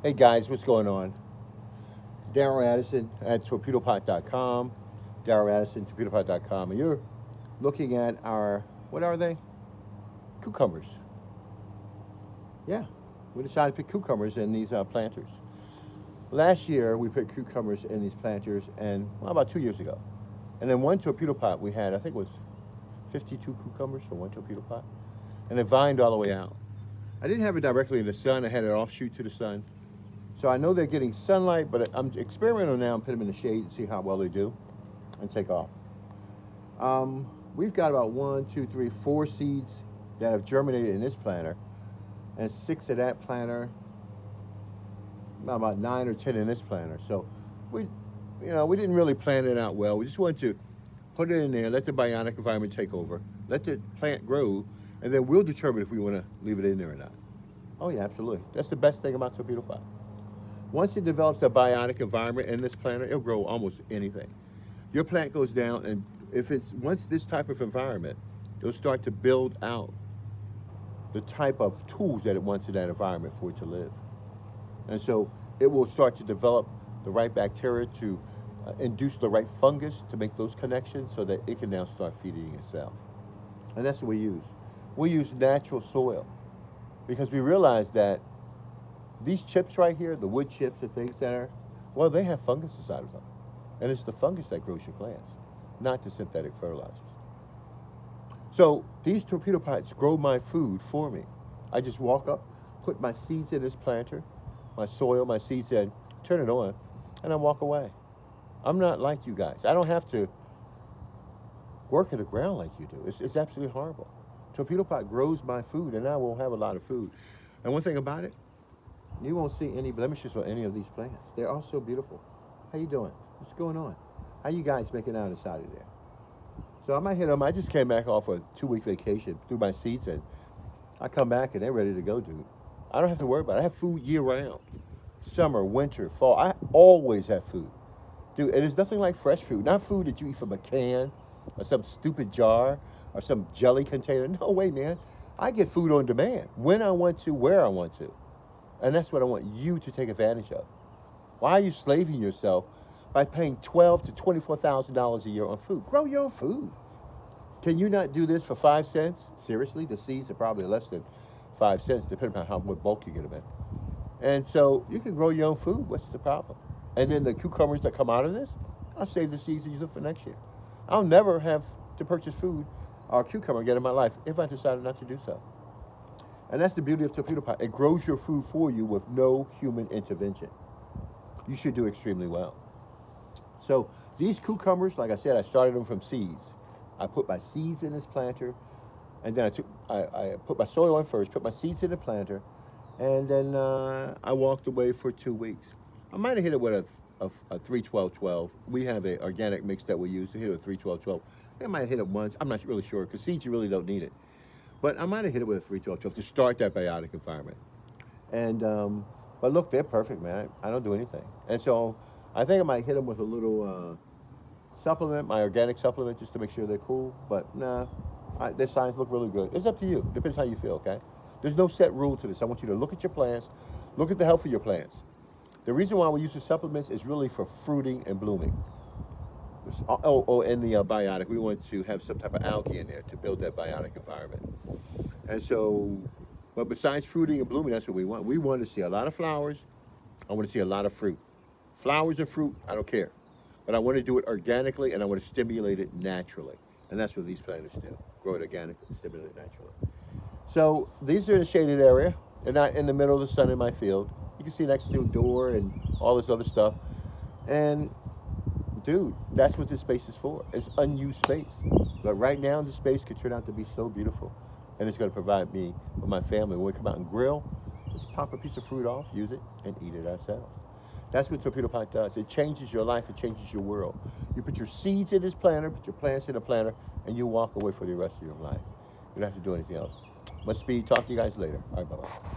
Hey guys, what's going on? Darryl Addison at Torpedopot.com. Darryl Addison, Torpedopot.com. And you're looking at our, what are they? Cucumbers. Yeah, we decided to pick cucumbers in these planters. Last year, we put cucumbers in these planters, and well, about 2 years ago. And then one torpedo pot we had, I think it was 52 cucumbers for one torpedo pot. And it vined all the way out. I didn't have it directly in the sun. I had it offshoot to the sun. So I know they're getting sunlight, but I'm experimenting now and put them in the shade and see how well they do and take off. We've got about 4 seeds that have germinated in this planter and 6 of that planter, about 9 or 10 in this planter. So we didn't really plan it out well. We just wanted to put it in there, let the bionic environment take over, let the plant grow, and then we'll determine if we want to leave it in there or not. Oh yeah, absolutely. That's the best thing about torpedo pot. Once it develops a biotic environment in this planter, it'll grow almost anything. Your plant goes down, and once this type of environment, it'll start to build out the type of tools that it wants in that environment for it to live. And so it will start to develop the right bacteria to induce the right fungus to make those connections so that it can now start feeding itself. And that's what we use. We use natural soil because we realize that these chips right here, the wood chips and things that are, well, they have fungus inside of them. And it's the fungus that grows your plants, not the synthetic fertilizers. So these torpedo pots grow my food for me. I just walk up, put my seeds in this planter, my soil, my seeds in, turn it on, and I walk away. I'm not like you guys. I don't have to work in the ground like you do. It's absolutely horrible. Torpedo pot grows my food, and I will have a lot of food. And one thing about it, you won't see any blemishes on any of these plants. They're all so beautiful. How you doing? What's going on? How you guys making out inside of there? So I might hit them. I just came back off a 2-week vacation, threw my seeds in. I come back and they're ready to go, dude. I don't have to worry about it. I have food year round. Summer, winter, fall. I always have food. Dude, and there's nothing like fresh food. Not food that you eat from a can or some stupid jar or some jelly container. No way, man. I get food on demand when I want to, where I want to. And that's what I want you to take advantage of. Why are you slaving yourself by paying $12,000 to $24,000 a year on food? Grow your own food. Can you not do this for 5 cents? Seriously, the seeds are probably less than 5 cents, depending on what bulk you get them in. And so you can grow your own food. What's the problem? And then the cucumbers that come out of this, I'll save the seeds and use them for next year. I'll never have to purchase food or cucumber again in my life if I decided not to do so. And that's the beauty of torpedo pot. It grows your food for you with no human intervention. You should do extremely well. So these cucumbers, like I said, I started them from seeds. I put my seeds in this planter, and then I put my soil in first, put my seeds in the planter, and then I walked away for 2 weeks. I might have hit it with a 3-12-12. We have an organic mix that we use to hit it with 3-12-12. I might have hit it once. I'm not really sure, because seeds, you really don't need it. But I might have hit it with a 3-12-12 to start that biotic environment. And, but look, they're perfect, man. I don't do anything. And so I think I might hit them with a little supplement, my organic supplement, just to make sure they're cool. But nah, their signs look really good. It's up to you. Depends how you feel, okay? There's no set rule to this. I want you to look at your plants, look at the health of your plants. The reason why we use the supplements is really for fruiting and blooming. In the biotic, we want to have some type of algae in there to build that biotic environment. And so, but besides fruiting and blooming, that's what we want. We want to see a lot of flowers. I want to see a lot of fruit. Flowers and fruit, I don't care. But I want to do it organically, and I want to stimulate it naturally. And that's what these planters do. Grow it organically and stimulate it naturally. So these are in a shaded area. They're not in the middle of the sun in my field. You can see next to a door and all this other stuff. And dude, that's what this space is for. It's unused space. But right now, this space could turn out to be so beautiful. And it's going to provide me with my family. When we come out and grill, just pop a piece of fruit off, use it, and eat it ourselves. That's what torpedo pot does. It changes your life. It changes your world. You put your seeds in this planter, put your plants in a planter, and you walk away for the rest of your life. You don't have to do anything else. Much speed. Talk to you guys later. All right, bye-bye.